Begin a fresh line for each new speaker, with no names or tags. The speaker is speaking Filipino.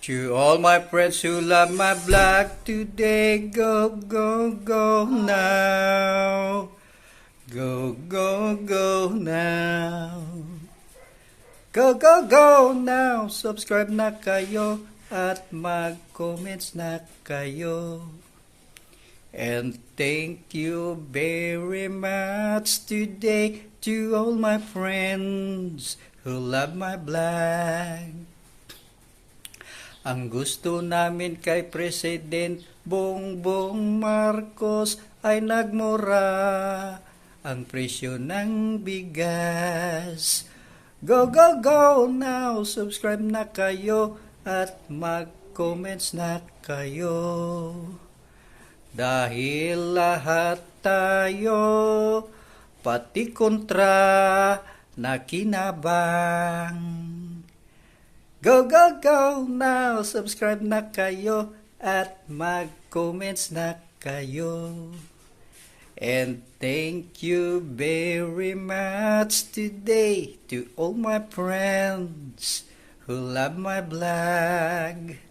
To all my friends who love my black today, go, go, go now. Go, go, go now. Go, go, go now. Subscribe na kayo at mag-comments na kayo. And thank you very much today to all my friends who love my black. Ang gusto namin kay President Bongbong Marcos ay nagmura ang presyo ng bigas. Go, go, go now! Subscribe na kayo at mag-comments na kayo. Dahil lahat tayo, pati kontra, nakinabang. Go, go, go now! Subscribe na kayo at mag-comments na kayo. And thank you very much today to all my friends who love my blog.